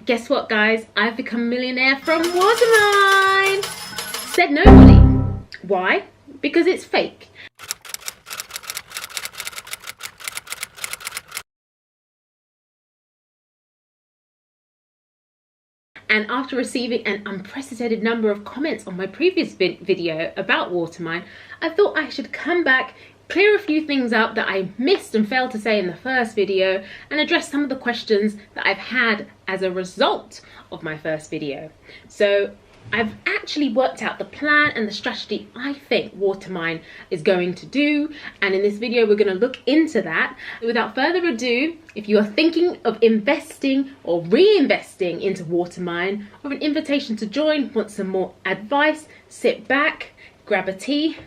Guess what, guys? I've become a millionaire from Watermine. Said nobody. Why? Because it's fake. And after receiving an unprecedented number of comments on my previous video about Watermine, I thought I should come back, clear a few things up that I missed and failed to say in the first video, and address some of the questions that I've had as a result of my first video. So I've actually worked out the plan and the strategy I think Watermine is going to do, and in this video we're going to look into that. Without further ado, if you are thinking of investing or reinvesting into Watermine, or an invitation to join, want some more advice, sit back, grab a tea.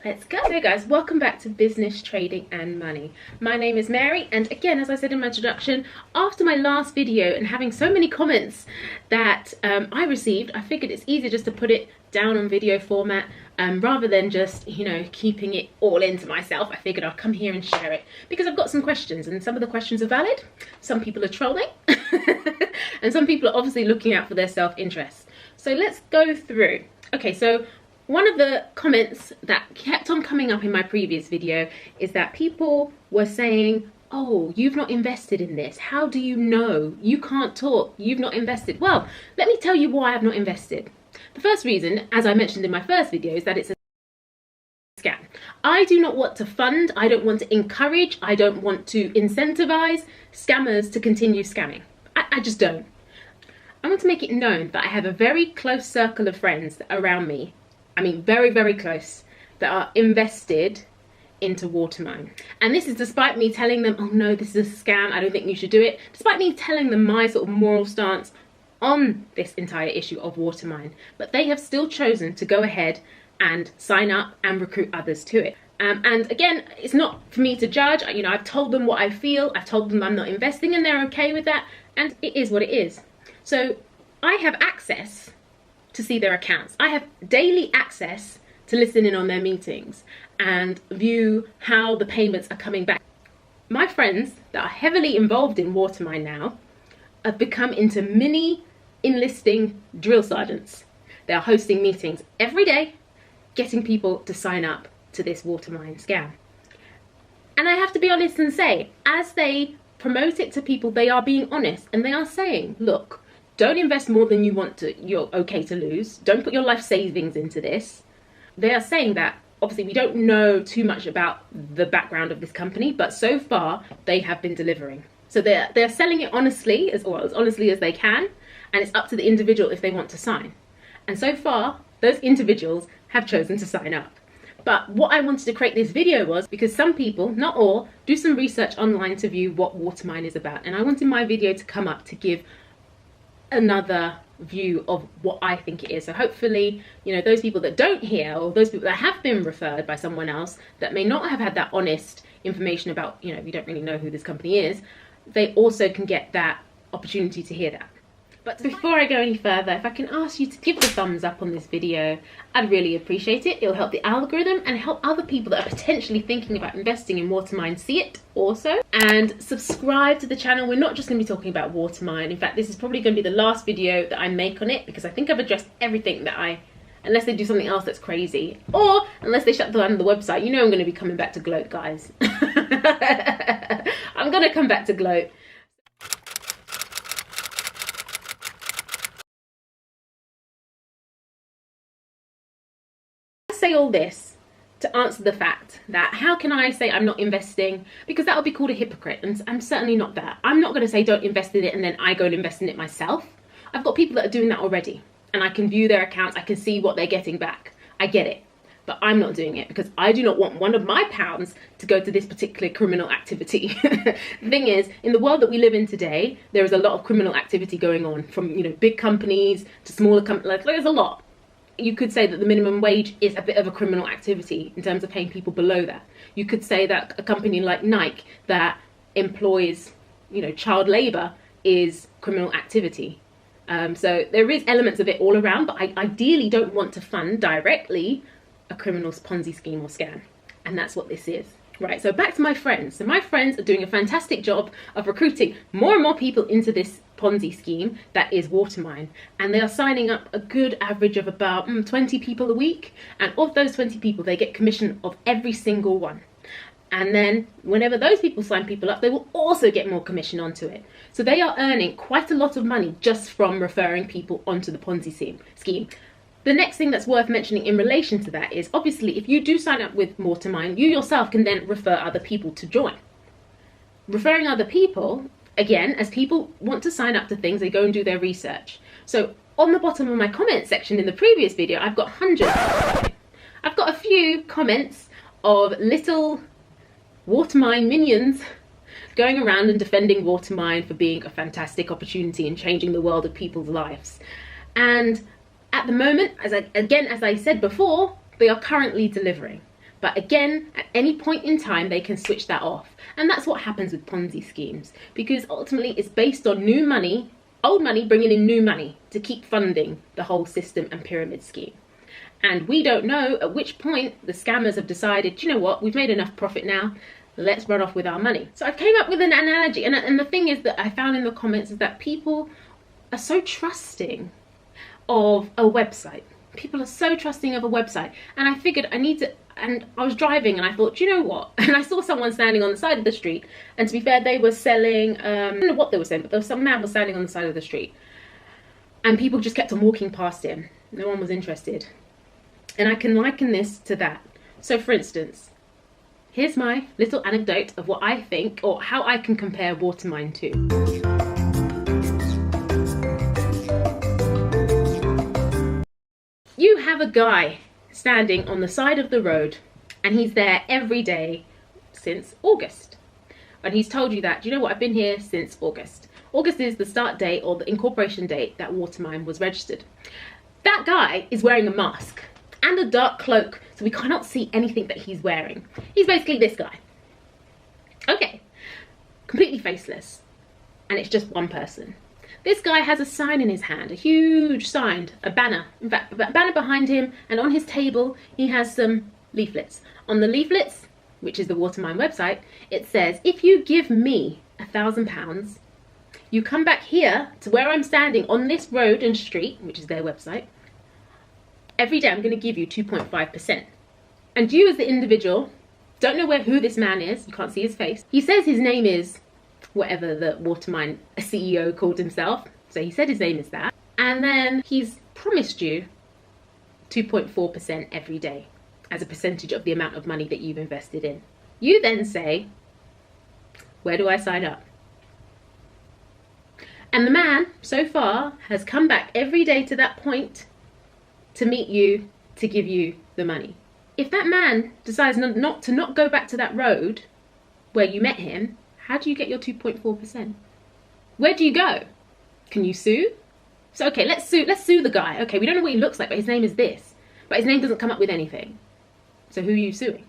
Let's go. So guys, welcome back to Business, Trading and Money. My name is Mary, and again, as I said in my introduction, after my last video and having so many comments that I received, I figured it's easier just to put it down on video format rather than just, you know, keeping it all into myself. I figured I'll come here and share it because I've got some questions, and some of the questions are valid. Some people are trolling and some people are obviously looking out for their self-interest. So let's go through. Okay, so one of the comments that kept on coming up in my previous video is that people were saying, oh, you've not invested in this. How do you know? You can't talk. You've not invested. Well, let me tell you why I've not invested. The first reason, as I mentioned in my first video, is that it's a scam. I do not want to fund, I don't want to encourage, I don't want to incentivize scammers to continue scamming. I just don't. I want to make it known that I have a very close circle of friends around me. I mean, very, very close, that are invested into Watermine. And this is despite me telling them, oh no, this is a scam, I don't think you should do it. Despite me telling them my sort of moral stance on this entire issue of Watermine. But they have still chosen to go ahead and sign up and recruit others to it. And again, it's not for me to judge. You know, I've told them what I feel. I've told them I'm not investing and they're okay with that. And it is what it is. So I have access to see their accounts. I have daily access to listen in on their meetings and view how the payments are coming back. My friends that are heavily involved in Watermine now have become into mini enlisting drill sergeants. They are hosting meetings every day, getting people to sign up to this Watermine scam. And I have to be honest and say, as they promote it to people, they are being honest and they are saying, look, don't invest more than you're okay to lose. Don't put your life savings into this. They are saying that, obviously we don't know too much about the background of this company, but so far they have been delivering. So they're selling it honestly, as honestly as they can, and it's up to the individual if they want to sign. And so far, those individuals have chosen to sign up. But what I wanted to create this video was because some people, not all, do some research online to view what Watermine is about. And I wanted my video to come up to give another view of what I think it is. So hopefully, you know, those people that don't hear, or those people that have been referred by someone else that may not have had that honest information about, you know, we don't really know who this company is, they also can get that opportunity to hear that. But before I go any further, if I can ask you to give the thumbs up on this video, I'd really appreciate it. It'll help the algorithm and help other people that are potentially thinking about investing in Watermine see it also. And subscribe to the channel. We're not just going to be talking about Watermine. In fact, this is probably going to be the last video that I make on it because I think I've addressed everything that unless they do something else that's crazy, or unless they shut down the website. You know I'm going to be coming back to gloat, guys. I'm going to come back to gloat. Say all this to answer the fact that how can I say I'm not investing, because that would be called a hypocrite, and I'm certainly not that. I'm not going to say don't invest in it and then I go and invest in it myself. I've got people that are doing that already and I can view their accounts, I can see what they're getting back. I get it, but I'm not doing it because I do not want one of my pounds to go to this particular criminal activity. The thing is, in the world that we live in today, there is a lot of criminal activity going on, from, you know, big companies to smaller companies. Like, there's a lot. You could say that the minimum wage is a bit of a criminal activity in terms of paying people below that. You could say that a company like Nike that employs, you know, child labor is criminal activity. So there is elements of it all around, but I ideally don't want to fund directly a criminal's Ponzi scheme or scam. And that's what this is. Right, so back to my friends. So my friends are doing a fantastic job of recruiting more and more people into this Ponzi scheme that is Watermine, and they are signing up a good average of about 20 people a week, and of those 20 people they get commission of every single one. And then whenever those people sign people up, they will also get more commission onto it. So they are earning quite a lot of money just from referring people onto the Ponzi scheme. The next thing that's worth mentioning in relation to that is, obviously, if you do sign up with Watermine, you yourself can then refer other people to join. Referring other people, again, as people want to sign up to things, they go and do their research. So on the bottom of my comment section in the previous video, I've got hundreds. I've got a few comments of little Watermine minions going around and defending Watermine for being a fantastic opportunity and changing the world of people's lives. And at the moment, as I said before, they are currently delivering. But again, at any point in time, they can switch that off. And that's what happens with Ponzi schemes, because ultimately it's based on new money, old money bringing in new money to keep funding the whole system and pyramid scheme. And we don't know at which point the scammers have decided, you know what, we've made enough profit now, let's run off with our money. So I've came up with an analogy, and the thing is that I found in the comments is that people are so trusting of a website. People are so trusting of a website, and I figured I need to, and I was driving and I thought, you know what, and I saw someone standing on the side of the street, and to be fair, they were selling, I don't know what they were selling, but there was some man was standing on the side of the street, and people just kept on walking past him. No one was interested. And I can liken this to that. So for instance, here's my little anecdote of what I think, or how I can compare Watermine to. You have a guy standing on the side of the road, and he's there every day since August. And he's told you that, you know what, I've been here since August. August is the start date or the incorporation date that Watermine was registered. That guy is wearing a mask and a dark cloak, so we cannot see anything that he's wearing. He's basically this guy. Okay, completely faceless, and it's just one person. This guy has a sign in his hand, a huge sign, a banner. In fact, a banner behind him, and on his table he has some leaflets. On the leaflets, which is the Watermine website, it says, if you give me £1,000, you come back here to where I'm standing on this road and street, which is their website, every day I'm going to give you 2.5%. And you as the individual don't know who this man is, you can't see his face. He says his name is whatever the Watermine CEO called himself, so he said his name is that. And then he's promised you 2.4% every day as a percentage of the amount of money that you've invested in. You then say, where do I sign up? And the man, so far, has come back every day to that point to meet you, to give you the money. If that man decides not to go back to that road where you met him, how do you get your 2.4%? Where do you go? Can you sue? So okay, let's sue the guy. Okay, we don't know what he looks like, but his name is this. But his name doesn't come up with anything. So who are you suing?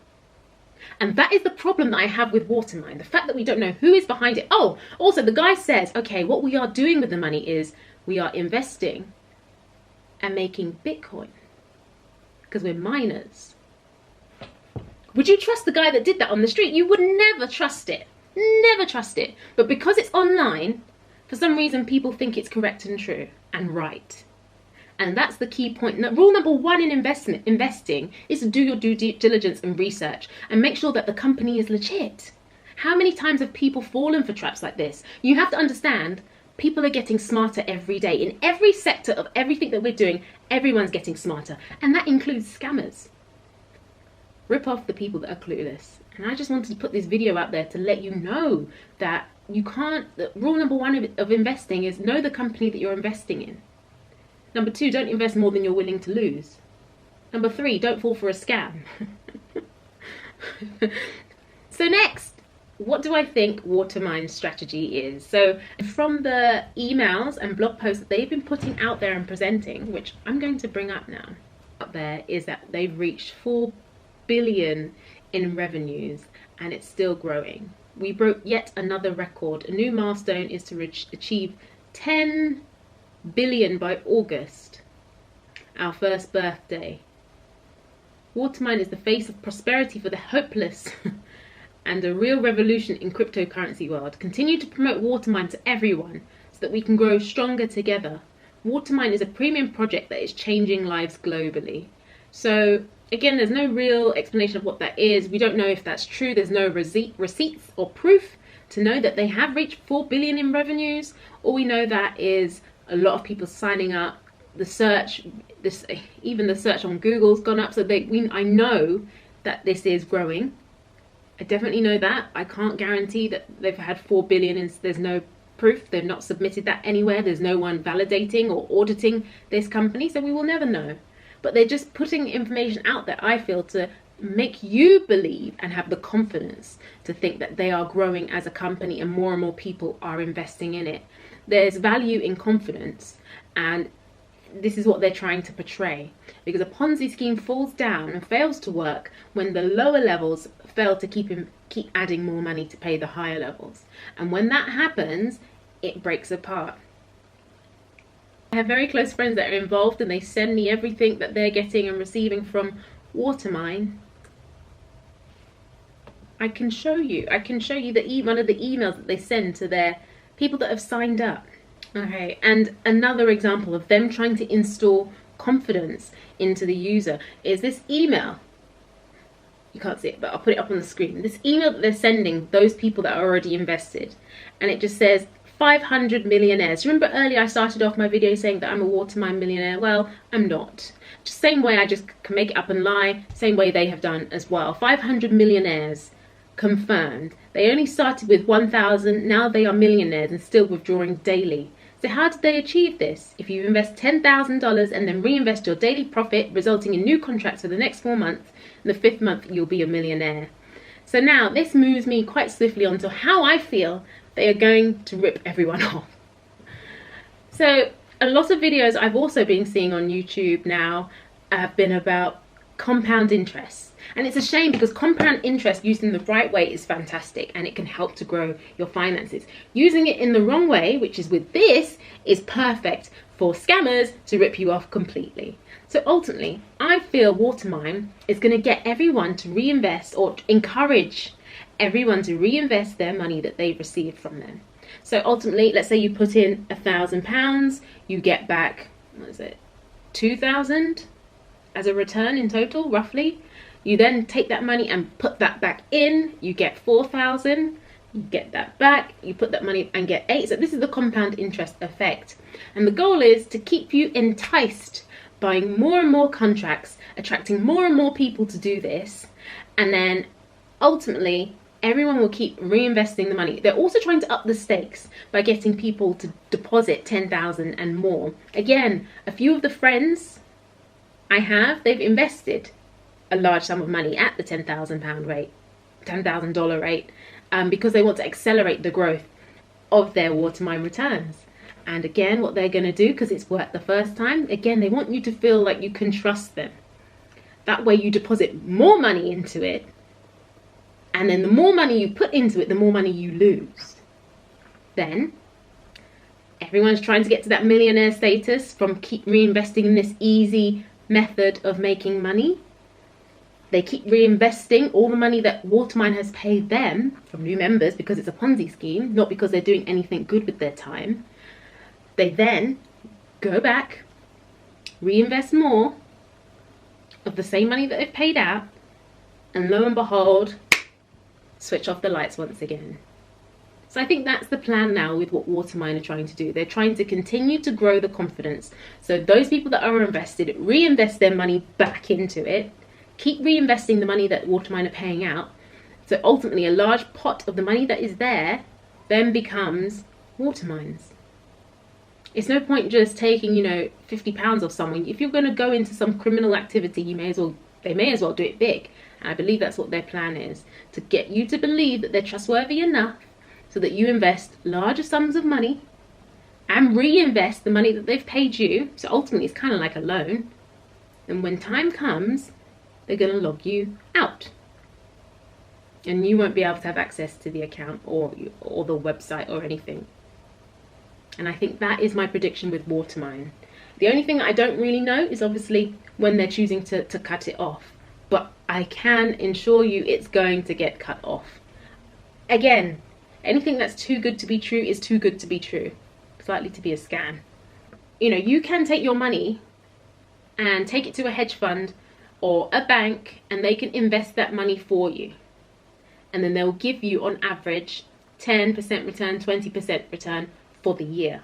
And that is the problem that I have with Watermine. The fact that we don't know who is behind it. Oh, also the guy says, okay, what we are doing with the money is we are investing and making Bitcoin because we're miners. Would you trust the guy that did that on the street? You would never trust it. Never trust it. But because it's online, for some reason people think it's correct and true and right. And that's the key point. Rule number one in investing is to do your due diligence and research and make sure that the company is legit. How many times have people fallen for traps like this? You have to understand, people are getting smarter every day. In every sector of everything that we're doing, everyone's getting smarter. And that includes scammers. Rip off the people that are clueless. And I just wanted to put this video out there to let you know that you can't, rule number one of investing is know the company that you're investing in. Number two, don't invest more than you're willing to lose. Number three, don't fall for a scam. So next, what do I think Watermine's strategy is? So from the emails and blog posts that they've been putting out there and presenting, which I'm going to bring up now, up there is that they've reached 4 billion in revenues and it's still growing. We broke yet another record. A new milestone is to achieve 10 billion by August, our first birthday. Watermine is the face of prosperity for the hopeless and a real revolution in cryptocurrency world. Continue to promote Watermine to everyone so that we can grow stronger together. Watermine is a premium project that is changing lives globally. So again, there's no real explanation of what that is. We don't know if that's true. There's no receipts or proof to know that they have reached 4 billion in revenues. All we know that is a lot of people signing up. The search, even the search on Google's gone up. So I know that this is growing. I definitely know that. I can't guarantee that they've had 4 billion and there's no proof. They've not submitted that anywhere. There's no one validating or auditing this company, so we will never know. But they're just putting information out there, I feel, to make you believe and have the confidence to think that they are growing as a company and more people are investing in it. There's value in confidence, and this is what they're trying to portray, because a Ponzi scheme falls down and fails to work when the lower levels fail to keep adding more money to pay the higher levels. And when that happens, it breaks apart. I have very close friends that are involved, and they send me everything that they're getting and receiving from Watermine. I can show you one of the emails that they send to their people that have signed up. Okay, and another example of them trying to install confidence into the user is this email. You can't see it, but I'll put it up on the screen. This email that they're sending those people that are already invested, and it just says 500 millionaires. Remember earlier I started off my video saying that I'm a Watermine millionaire? Well, I'm not. Just same way I just can make it up and lie, same way they have done as well. 500 millionaires confirmed. They only started with 1,000, now they are millionaires and still withdrawing daily. So how did they achieve this? If you invest $10,000 and then reinvest your daily profit, resulting in new contracts for the next 4 months, in the 5th month you'll be a millionaire. So now this moves me quite swiftly onto how I feel they are going to rip everyone off. So a lot of videos I've also been seeing on YouTube now have been about compound interest. And it's a shame, because compound interest used in the right way is fantastic and it can help to grow your finances. Using it in the wrong way, which is with this, is perfect for scammers to rip you off completely. So ultimately, I feel Watermine is going to get everyone to reinvest, or encourage everyone to reinvest their money that they've received from them. So ultimately, let's say you put in £1,000, you get back, what is it, 2,000 as a return in total, roughly. You then take that money and put that back in, you get 4,000, you get that back, you put that money and get 8. So this is the compound interest effect. And the goal is to keep you enticed, buying more and more contracts, attracting more and more people to do this. And then ultimately, everyone will keep reinvesting the money. They're also trying to up the stakes by getting people to deposit 10,000 and more. Again, a few of the friends I have, they've invested a large sum of money at the £10,000 rate, $10,000 rate, because they want to accelerate the growth of their Watermine returns. And again, what they're going to do, because it's worked the first time, again, they want you to feel like you can trust them. That way you deposit more money into it, and then the more money you put into it, the more money you lose. Then everyone's trying to get to that millionaire status from keep reinvesting in this easy method of making money. They keep reinvesting all the money that Watermine has paid them from new members, because it's a Ponzi scheme, not because they're doing anything good with their time. They then go back, reinvest more of the same money that they've paid out, and lo and behold, switch off the lights once again. So I think that's the plan now with what Watermine are trying to do. They're trying to continue to grow the confidence. So those people that are invested, reinvest their money back into it, keep reinvesting the money that Watermine are paying out. So ultimately, a large pot of the money that is there then becomes Watermine's. It's no point just taking, £50 off someone. If you're going to go into some criminal activity, they may as well do it big. And I believe that's what their plan is, to get you to believe that they're trustworthy enough so that you invest larger sums of money and reinvest the money that they've paid you. So ultimately, it's kind of like a loan. And when time comes, they're going to log you out. And you won't be able to have access to the account or the website or anything. And I think that is my prediction with Watermine. The only thing I don't really know is obviously when they're choosing to cut it off. But I can ensure you it's going to get cut off. Again, anything that's too good to be true is too good to be true. It's likely to be a scam. You know, you can take your money and take it to a hedge fund or a bank, and they can invest that money for you. And then they'll give you, on average, 10% return, 20% return for the year.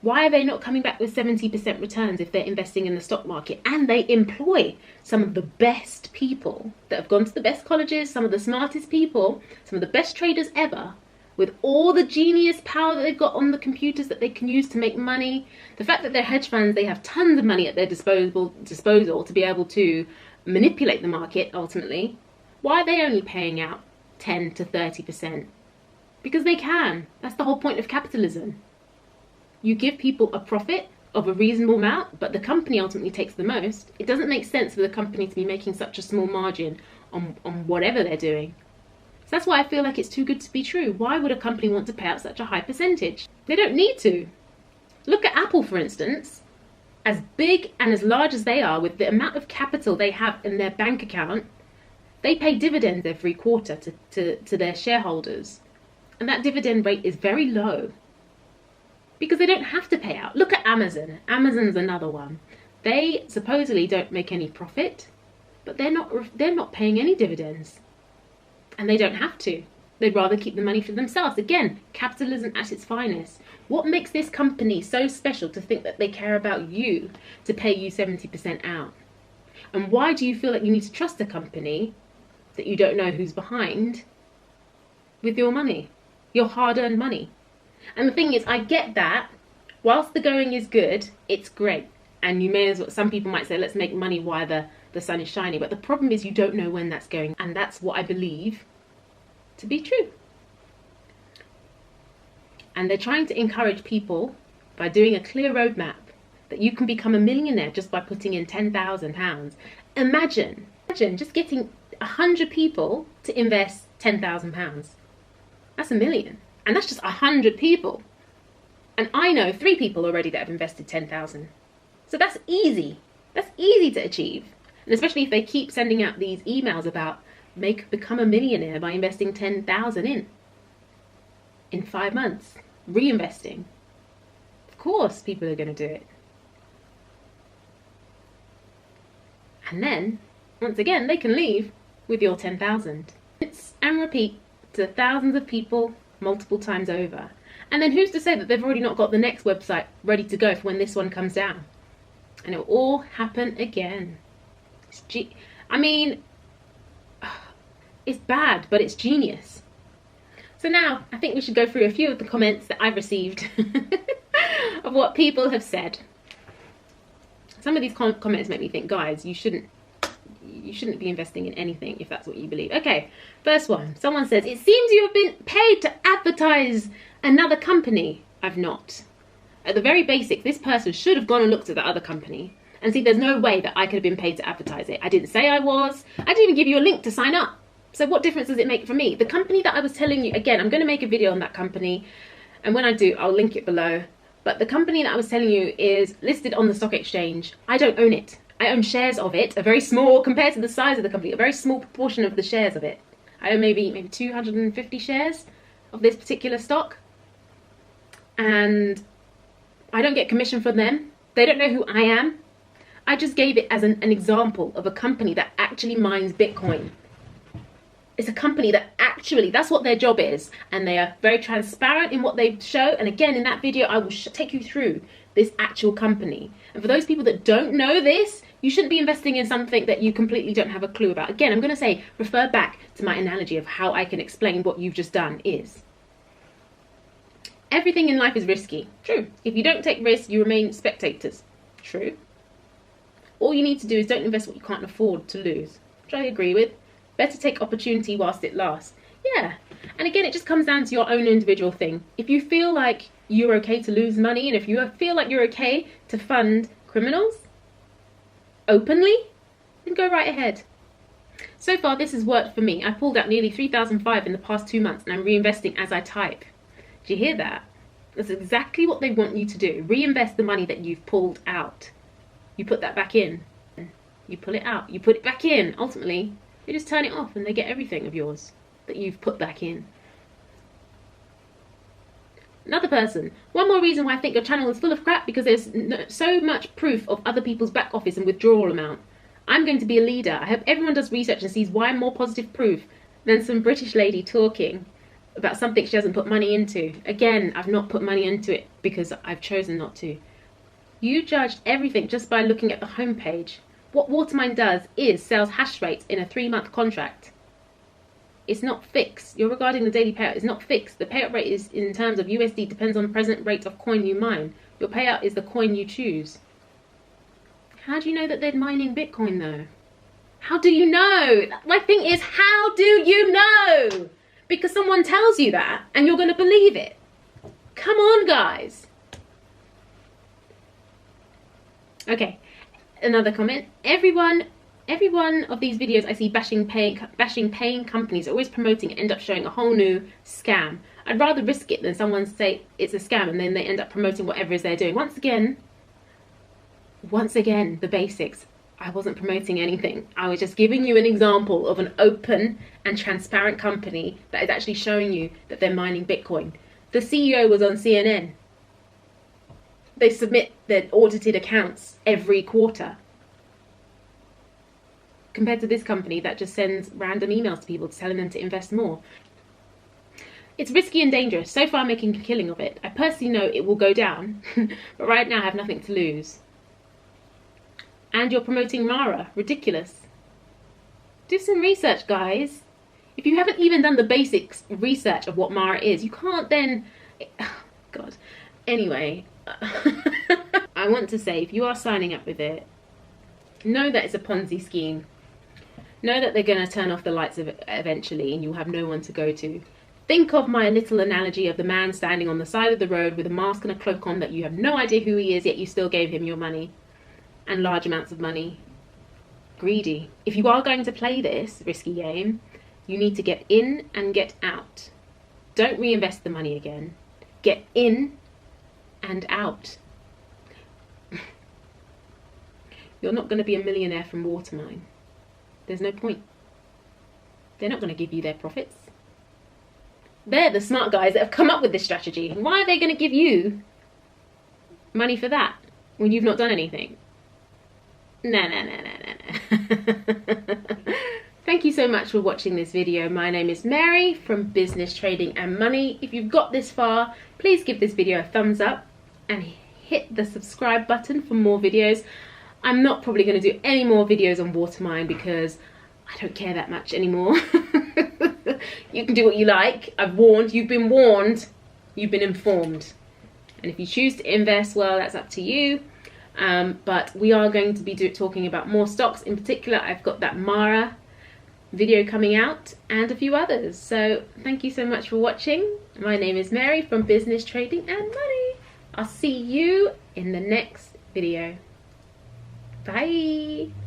Why are they not coming back with 70% returns if they're investing in the stock market? And they employ some of the best people that have gone to the best colleges, some of the smartest people, some of the best traders ever, with all the genius power that they've got on the computers that they can use to make money. The fact that they're hedge funds, they have tons of money at their disposal to be able to manipulate the market ultimately. Why are they only paying out 10 to 30%? Because they can. That's the whole point of capitalism. You give people a profit of a reasonable amount, but the company ultimately takes the most. It doesn't make sense for the company to be making such a small margin on whatever they're doing. So that's why I feel like it's too good to be true. Why would a company want to pay out such a high percentage? They don't need to. Look at Apple, for instance. As big and as large as they are, with the amount of capital they have in their bank account, they pay dividends every quarter to their shareholders. And that dividend rate is very low, because they don't have to pay out. Look at Amazon. Amazon's another one. They supposedly don't make any profit, but they're not paying any dividends. And they don't have to. They'd rather keep the money for themselves. Again, capitalism at its finest. What makes this company so special to think that they care about you to pay you 70% out? And why do you feel like you need to trust a company that you don't know who's behind with your money, your hard-earned money? And the thing is, I get that whilst the going is good, it's great. And you may as well, some people might say, let's make money while the sun is shining. But the problem is you don't know when that's going. And that's what I believe to be true. And they're trying to encourage people by doing a clear roadmap that you can become a millionaire just by putting in £10,000. Imagine just getting 100 people to invest £10,000. That's $1 million. And that's just 100 people. And I know 3 people already that have invested 10,000. So that's easy. That's easy to achieve. And especially if they keep sending out these emails about become a millionaire by investing 10,000 in 5 months, reinvesting. Of course people are going to do it. And then, once again, they can leave with your 10,000. And repeat to thousands of people multiple times over. And then who's to say that they've already not got the next website ready to go for when this one comes down? And it will all happen again. I mean, it's bad, but it's genius. So now I think we should go through a few of the comments that I've received of what people have said. Some of these comments make me think, guys, you shouldn't be investing in anything if that's what you believe. Okay, first one. Someone says, it seems you have been paid to advertise another company. I've not. At the very basic, this person should have gone and looked at the other company and see there's no way that I could have been paid to advertise it. I didn't say I was. I didn't even give you a link to sign up. So what difference does it make for me? The company that I was telling you, again, I'm going to make a video on that company. And when I do, I'll link it below. But the company that I was telling you is listed on the stock exchange. I don't own it. I own shares of it, a very small, compared to the size of the company, a very small proportion of the shares of it. I own maybe 250 shares of this particular stock. And I don't get commission from them. They don't know who I am. I just gave it as an example of a company that actually mines Bitcoin. It's a company that actually, that's what their job is. And they are very transparent in what they show. And again, in that video, I will take you through this actual company. And for those people that don't know this, you shouldn't be investing in something that you completely don't have a clue about. Again, I'm going to say, refer back to my analogy of how I can explain what you've just done is. Everything in life is risky. True. If you don't take risks, you remain spectators. True. All you need to do is don't invest what you can't afford to lose, which I agree with. Better take opportunity whilst it lasts. Yeah. And again, it just comes down to your own individual thing. If you feel like you're okay to lose money, and if you feel like you're okay to fund criminals openly, then go right ahead. So far, this has worked for me. I pulled out nearly 3,500 in the past 2 months, and I'm reinvesting as I type. Do you hear that? That's exactly what they want you to do. Reinvest the money that you've pulled out. You put that back in. You pull it out. You put it back in. Ultimately, you just turn it off and they get everything of yours that you've put back in. Another person, one more reason why I think your channel is full of crap, because there's so much proof of other people's back office and withdrawal amount. I'm going to be a leader. I hope everyone does research and sees why I'm more positive proof than some British lady talking about something she hasn't put money into. Again, I've not put money into it because I've chosen not to. You judged everything just by looking at the homepage. What Watermine does is sells hash rates in a 3-month contract. It's not fixed. You're regarding the daily payout. It's not fixed. The payout rate is in terms of USD, depends on the present rate of coin you mine. Your payout is the coin you choose. How do you know that they're mining Bitcoin though? How do you know? My thing is, how do you know? Because someone tells you that and you're going to believe it. Come on, guys. Okay, another comment. Every one of these videos I see bashing paying companies are always promoting and end up showing a whole new scam. I'd rather risk it than someone say it's a scam and then they end up promoting whatever it is they're doing. Once again, the basics. I wasn't promoting anything. I was just giving you an example of an open and transparent company that is actually showing you that they're mining Bitcoin. The CEO was on CNN. They submit their audited accounts every quarter. Compared to this company that just sends random emails to people telling them to invest more. It's risky and dangerous. So far I'm making a killing of it. I personally know it will go down, but right now I have nothing to lose. And you're promoting Mara. Ridiculous. Do some research, guys. If you haven't even done the basics research of what Mara is, you can't then... Oh, God. Anyway, I want to say, if you are signing up with it, know that it's a Ponzi scheme. Know that they're going to turn off the lights eventually and you'll have no one to go to. Think of my little analogy of the man standing on the side of the road with a mask and a cloak on that you have no idea who he is, yet you still gave him your money. And large amounts of money. Greedy. If you are going to play this risky game, you need to get in and get out. Don't reinvest the money again. Get in and out. You're not going to be a millionaire from Watermine. There's no point. They're not going to give you their profits. They're the smart guys that have come up with this strategy. Why are they going to give you money for that when you've not done anything? No. Thank you so much for watching this video. My name is Mary from Business, Trading and Money. If you've got this far, please give this video a thumbs up and hit the subscribe button for more videos. I'm not probably going to do any more videos on Watermine because I don't care that much anymore. You can do what you like. I've warned. You've been warned. You've been informed. And if you choose to invest, well, that's up to you. But we are going to be talking about more stocks. In particular, I've got that Mara video coming out and a few others. So thank you so much for watching. My name is Mary from Business, Trading and Money. I'll see you in the next video. Bye.